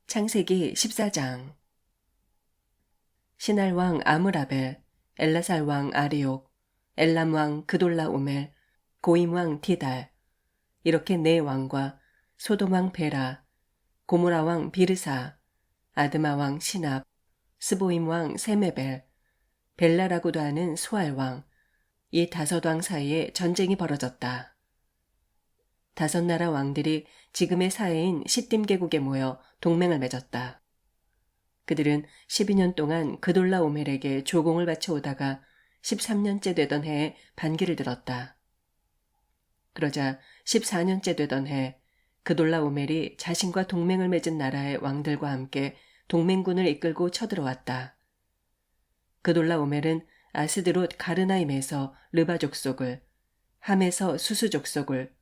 창세기 14장. 시날왕 아므라벨, 엘라살왕 아리옥, 엘람왕 그돌라오멜, 고임왕 디달, 이렇게 네 왕과 소돔왕 베라, 고모라왕 비르사, 아드마왕 시납, 스보임왕 세메벨, 벨라라고도 하는 수알왕, 이 다섯 왕 사이에 전쟁이 벌어졌다. 다섯 나라 왕들이 지금의 사해인 시딤 계곡에 모여 동맹을 맺었다. 그들은 12년 동안 그돌라오멜에게 조공을 바쳐오다가 13년째 되던 해에 반기를 들었다. 그러자 14년째 되던 해 그돌라오멜이 자신과 동맹을 맺은 나라의 왕들과 함께 동맹군을 이끌고 쳐들어왔다. 그돌라오멜은 아스드롯 가르나임에서 르바 족속을, 함에서 수수 족속을,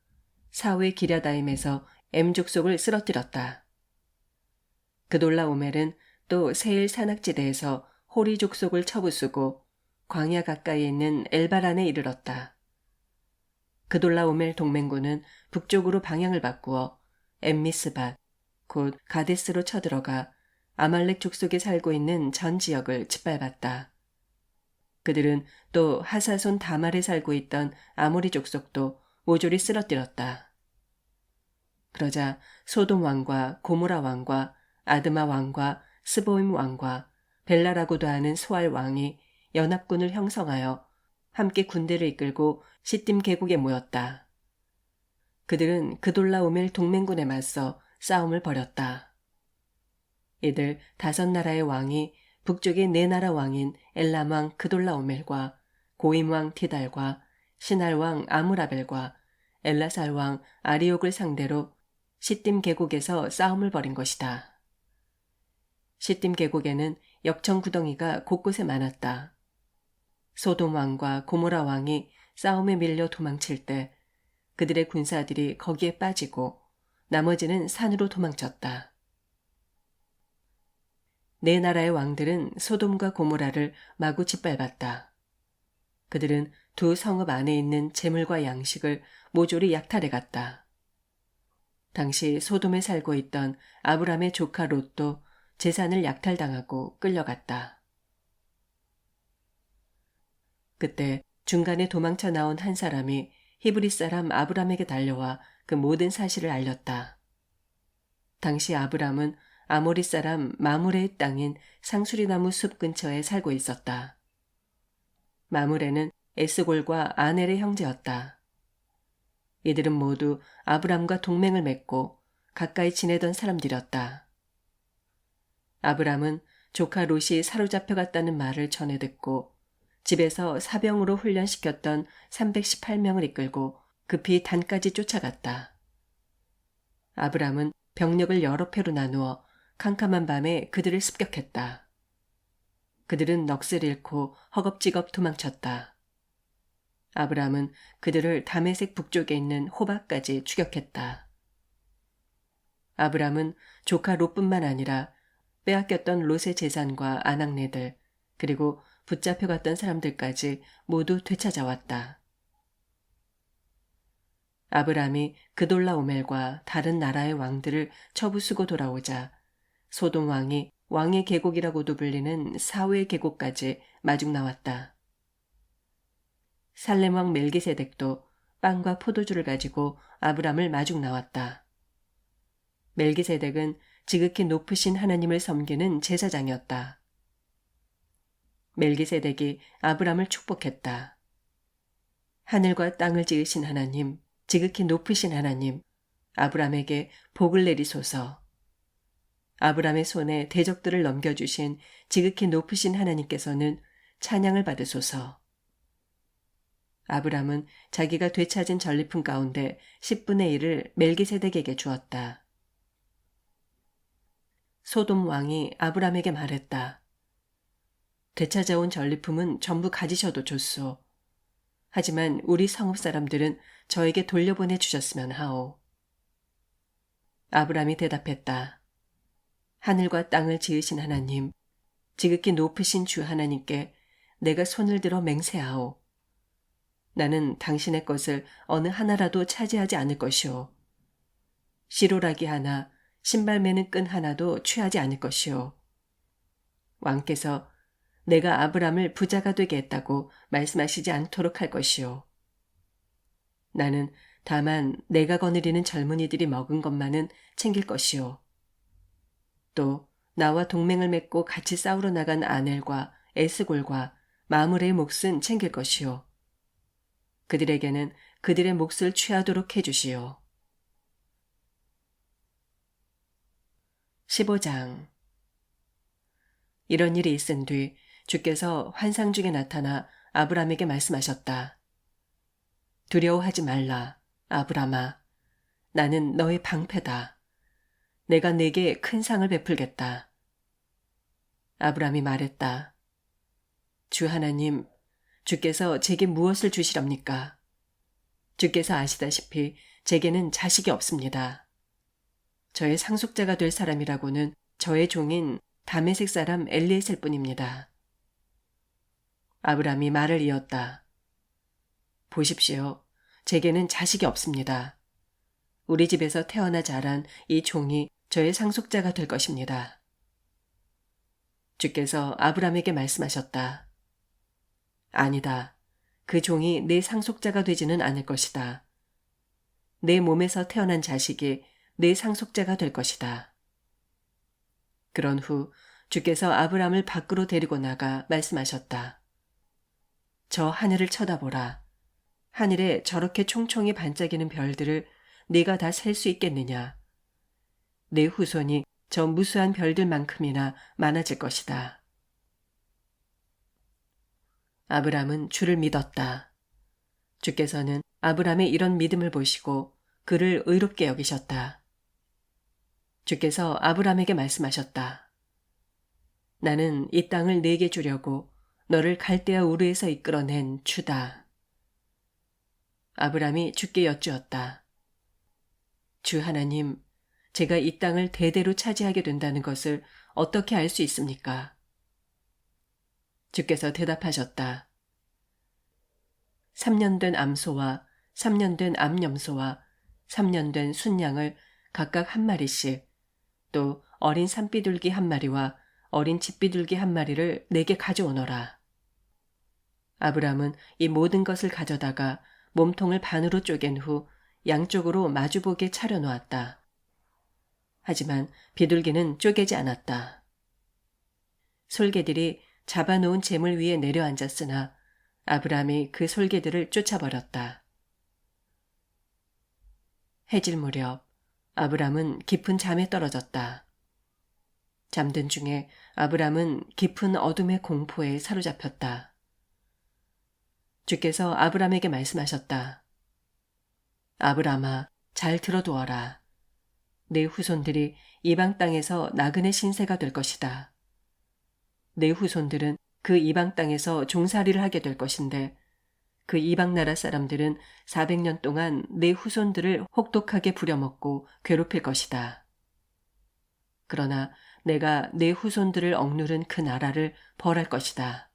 사회 기랴다임에서 엠 족속을 쓰러뜨렸다. 그돌라오멜은 또 세일 산악지대에서 호리 족속을 쳐부수고 광야 가까이에 있는 엘바란에 이르렀다. 그돌라오멜 동맹군은 북쪽으로 방향을 바꾸어 엠미스밭, 곧 가데스로 쳐들어가 아말렉 족속에 살고 있는 전 지역을 짓밟았다. 그들은 또 하사손 다말에 살고 있던 아모리 족속도 모조리 쓰러뜨렸다. 그러자 소돔 왕과 고모라 왕과 아드마 왕과 스보임 왕과 벨라라고도 하는 소알 왕이 연합군을 형성하여 함께 군대를 이끌고 시딤 계곡에 모였다. 그들은 그돌라오멜 동맹군에 맞서 싸움을 벌였다. 이들 다섯 나라의 왕이 북쪽의 네 나라 왕인 엘람왕 그돌라오멜과 고임왕 티달과 시날왕 아므라벨과 엘라살왕 아리옥을 상대로 시딤 계곡에서 싸움을 벌인 것이다. 시딤 계곡에는 역청 구덩이가 곳곳에 많았다. 소돔 왕과 고모라 왕이 싸움에 밀려 도망칠 때 그들의 군사들이 거기에 빠지고 나머지는 산으로 도망쳤다. 네 나라의 왕들은 소돔과 고모라를 마구 짓밟았다. 그들은 두 성읍 안에 있는 재물과 양식을 모조리 약탈해갔다. 당시 소돔에 살고 있던 아브람의 조카 롯도 재산을 약탈당하고 끌려갔다. 그때 중간에 도망쳐 나온 한 사람이 히브리 사람 아브람에게 달려와 그 모든 사실을 알렸다. 당시 아브람은 아모리 사람 마므레의 땅인 상수리나무 숲 근처에 살고 있었다. 마므레는 에스골과 아넬의 형제였다. 이들은 모두 아브람과 동맹을 맺고 가까이 지내던 사람들이었다. 아브람은 조카 롯이 사로잡혀갔다는 말을 전해 듣고 집에서 사병으로 훈련시켰던 318명을 이끌고 급히 단까지 쫓아갔다. 아브람은 병력을 여러 패로 나누어 캄캄한 밤에 그들을 습격했다. 그들은 넋을 잃고 허겁지겁 도망쳤다. 아브람은 그들을 다메섹 북쪽에 있는 호바까지 추격했다. 아브람은 조카 롯뿐만 아니라 빼앗겼던 롯의 재산과 아낙네들 그리고 붙잡혀갔던 사람들까지 모두 되찾아왔다. 아브람이 그돌라오멜과 다른 나라의 왕들을 쳐부수고 돌아오자 소돔 왕이 왕의 계곡이라고도 불리는 사회의 계곡까지 마중 나왔다. 살렘 왕 멜기세덱도 빵과 포도주를 가지고 아브람을 마중 나왔다. 멜기세덱은 지극히 높으신 하나님을 섬기는 제사장이었다. 멜기세덱이 아브람을 축복했다. 하늘과 땅을 지으신 하나님, 지극히 높으신 하나님, 아브람에게 복을 내리소서. 아브람의 손에 대적들을 넘겨주신 지극히 높으신 하나님께서는 찬양을 받으소서. 아브람은 자기가 되찾은 전리품 가운데 10분의 1을 멜기세덱에게 주었다. 소돔 왕이 아브람에게 말했다. 되찾아온 전리품은 전부 가지셔도 좋소. 하지만 우리 성읍 사람들은 저에게 돌려보내 주셨으면 하오. 아브람이 대답했다. 하늘과 땅을 지으신 하나님, 지극히 높으신 주 하나님께 내가 손을 들어 맹세하오. 나는 당신의 것을 어느 하나라도 차지하지 않을 것이오. 시로라기 하나, 신발 매는 끈 하나도 취하지 않을 것이요. 왕께서 내가 아브람을 부자가 되게 했다고 말씀하시지 않도록 할 것이요. 나는 다만 내가 거느리는 젊은이들이 먹은 것만은 챙길 것이요. 또 나와 동맹을 맺고 같이 싸우러 나간 아넬과 에스골과 마므레의 몫은 챙길 것이요. 그들에게는 그들의 몫을 취하도록 해주시오. 15장. 이런 일이 있은 뒤 주께서 환상 중에 나타나 아브람에게 말씀하셨다. 두려워하지 말라, 아브람아. 나는 너의 방패다. 내가 네게 큰 상을 베풀겠다. 아브람이 말했다. 주 하나님, 주께서 제게 무엇을 주시렵니까? 주께서 아시다시피 제게는 자식이 없습니다. 저의 상속자가 될 사람이라고는 저의 종인 다메섹 사람 엘리에셀 뿐입니다. 아브람이 말을 이었다. 보십시오. 제게는 자식이 없습니다. 우리 집에서 태어나 자란 이 종이 저의 상속자가 될 것입니다. 주께서 아브람에게 말씀하셨다. 아니다. 그 종이 내 상속자가 되지는 않을 것이다. 내 몸에서 태어난 자식이 내 상속자가 될 것이다. 그런 후 주께서 아브람을 밖으로 데리고 나가 말씀하셨다. 저 하늘을 쳐다보라. 하늘에 저렇게 총총히 반짝이는 별들을 네가 다 셀 수 있겠느냐. 내 후손이 저 무수한 별들만큼이나 많아질 것이다. 아브람은 주를 믿었다. 주께서는 아브람의 이런 믿음을 보시고 그를 의롭게 여기셨다. 주께서 아브람에게 말씀하셨다. 나는 이 땅을 네게 주려고 너를 갈대아 우르에서 이끌어낸 주다. 아브람이 주께 여쭈었다. 주 하나님, 제가 이 땅을 대대로 차지하게 된다는 것을 어떻게 알 수 있습니까? 주께서 대답하셨다. 3년 된 암소와 3년 된 암염소와 3년 된 순양을 각각 한 마리씩, 또 어린 산비둘기 한 마리와 어린 집비둘기 한 마리를 내게 가져오너라. 아브람은 이 모든 것을 가져다가 몸통을 반으로 쪼갠 후 양쪽으로 마주보게 차려놓았다. 하지만 비둘기는 쪼개지 않았다. 솔개들이 잡아놓은 재물 위에 내려앉았으나 아브람이 그 솔개들을 쫓아버렸다. 해질 무렵 아브람은 깊은 잠에 떨어졌다. 잠든 중에 아브람은 깊은 어둠의 공포에 사로잡혔다. 주께서 아브람에게 말씀하셨다. 아브람아, 잘 들어두어라. 내 후손들이 이방 땅에서 나그네 신세가 될 것이다. 내 후손들은 그 이방 땅에서 종살이를 하게 될 것인데 그 이방 나라 사람들은 400년 동안 내 후손들을 혹독하게 부려먹고 괴롭힐 것이다. 그러나 내가 내 후손들을 억누른 그 나라를 벌할 것이다.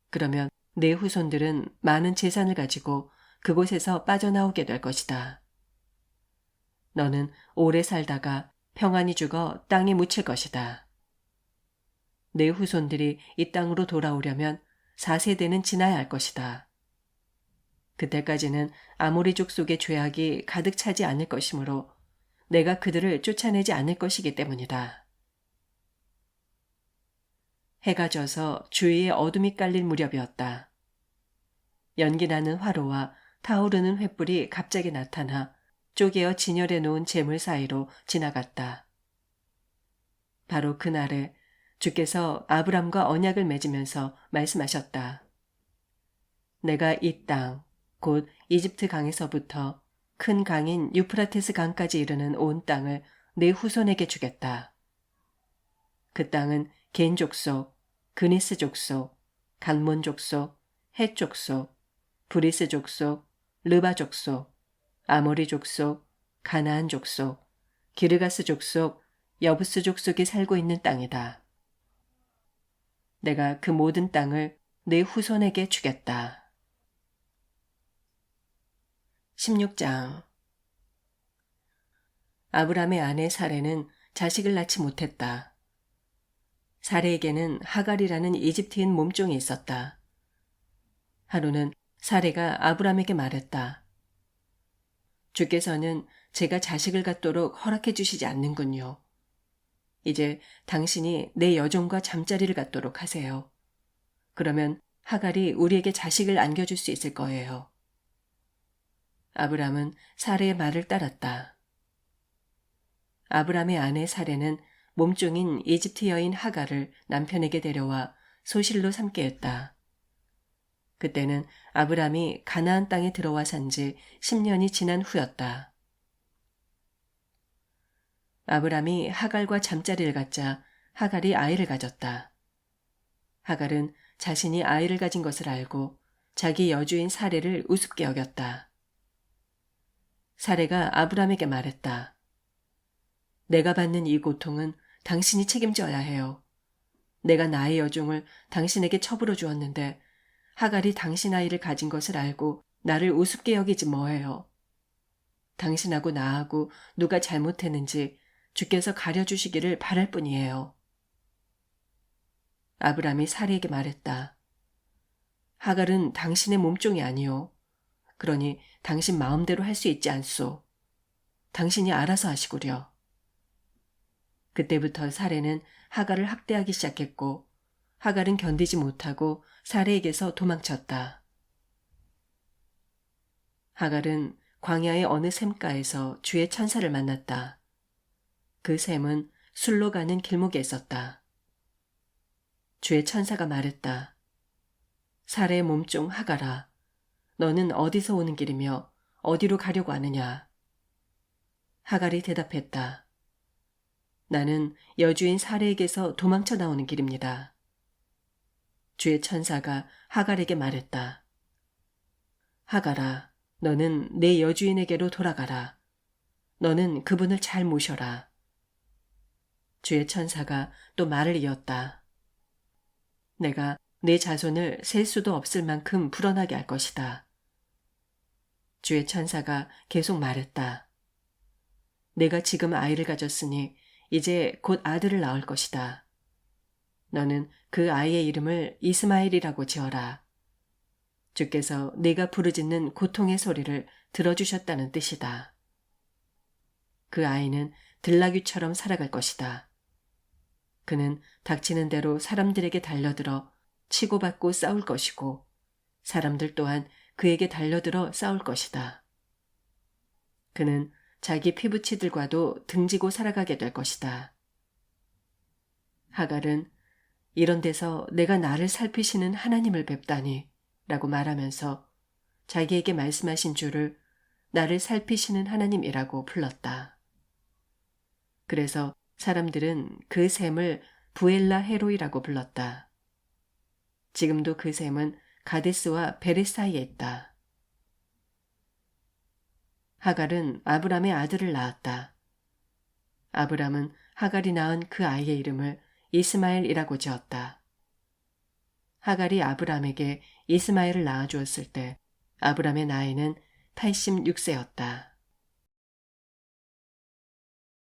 그러면 내 후손들은 많은 재산을 가지고 그곳에서 빠져나오게 될 것이다. 너는 오래 살다가 평안히 죽어 땅에 묻힐 것이다. 내 후손들이 이 땅으로 돌아오려면 4세대는 지나야 할 것이다. 그때까지는 아모리족 속의 죄악이 가득 차지 않을 것이므로 내가 그들을 쫓아내지 않을 것이기 때문이다. 해가 져서 주위에 어둠이 깔릴 무렵이었다. 연기나는 화로와 타오르는 횃불이 갑자기 나타나 쪼개어 진열해 놓은 재물 사이로 지나갔다. 바로 그날에 주께서 아브람과 언약을 맺으면서 말씀하셨다. 내가 이 땅, 곧 이집트 강에서부터 큰 강인 유프라테스 강까지 이르는 온 땅을 내 후손에게 주겠다. 그 땅은 겐 족속, 그니스 족속, 간몬 족속, 헷 족속, 브리스 족속, 르바 족속, 아모리 족속, 가나안 족속, 기르가스 족속, 여부스 족속이 살고 있는 땅이다. 내가 그 모든 땅을 내 후손에게 주겠다. 16장. 아브람의 아내 사레는 자식을 낳지 못했다. 사레에게는 하갈이라는 이집트인 몸종이 있었다. 하루는 사레가 아브람에게 말했다. 주께서는 제가 자식을 갖도록 허락해 주시지 않는군요. 이제 당신이 내 여종과 잠자리를 갖도록 하세요. 그러면 하갈이 우리에게 자식을 안겨줄 수 있을 거예요. 아브람은 사레의 말을 따랐다. 아브람의 아내 사레는 몸종인 이집트 여인 하갈을 남편에게 데려와 소실로 삼게 했다. 그때는 아브람이 가나안 땅에 들어와 산 지 10년이 지난 후였다. 아브람이 하갈과 잠자리를 갖자 하갈이 아이를 가졌다. 하갈은 자신이 아이를 가진 것을 알고 자기 여주인 사레를 우습게 여겼다. 사레가 아브람에게 말했다. 내가 받는 이 고통은 당신이 책임져야 해요. 내가 나의 여종을 당신에게 처부로 주었는데 하갈이 당신 아이를 가진 것을 알고 나를 우습게 여기지 뭐해요. 당신하고 나하고 누가 잘못했는지 주께서 가려주시기를 바랄 뿐이에요. 아브람이 사레에게 말했다. 하갈은 당신의 몸종이 아니오. 그러니 당신 마음대로 할 수 있지 않소. 당신이 알아서 하시구려. 그때부터 사레는 하갈을 학대하기 시작했고 하갈은 견디지 못하고 사레에게서 도망쳤다. 하갈은 광야의 어느 샘가에서 주의 천사를 만났다. 그 샘은 술로 가는 길목에 있었다. 주의 천사가 말했다. 사레의 몸종 하갈아, 너는 어디서 오는 길이며 어디로 가려고 하느냐? 하갈이 대답했다. 나는 여주인 사레에게서 도망쳐 나오는 길입니다. 주의 천사가 하갈에게 말했다. 하갈아, 너는 내 여주인에게로 돌아가라. 너는 그분을 잘 모셔라. 주의 천사가 또 말을 이었다. 내가 내 자손을 셀 수도 없을 만큼 불어나게 할 것이다. 주의 천사가 계속 말했다. 내가 지금 아이를 가졌으니 이제 곧 아들을 낳을 것이다. 너는 그 아이의 이름을 이스마엘이라고 지어라. 주께서 네가 부르짖는 고통의 소리를 들어주셨다는 뜻이다. 그 아이는 들나귀처럼 살아갈 것이다. 그는 닥치는 대로 사람들에게 달려들어 치고받고 싸울 것이고 사람들 또한 그에게 달려들어 싸울 것이다. 그는 자기 피부치들과도 등지고 살아가게 될 것이다. 하갈은 이런 데서 내가 나를 살피시는 하나님을 뵙다니 라고 말하면서 자기에게 말씀하신 주를 나를 살피시는 하나님이라고 불렀다. 그래서 사람들은 그 샘을 부엘라 헤로이라고 불렀다. 지금도 그 샘은 가데스와 베레 사이에 있다. 하갈은 아브람의 아들을 낳았다. 아브람은 하갈이 낳은 그 아이의 이름을 이스마엘이라고 지었다. 하갈이 아브람에게 이스마엘을 낳아주었을 때 아브람의 나이는 86세였다.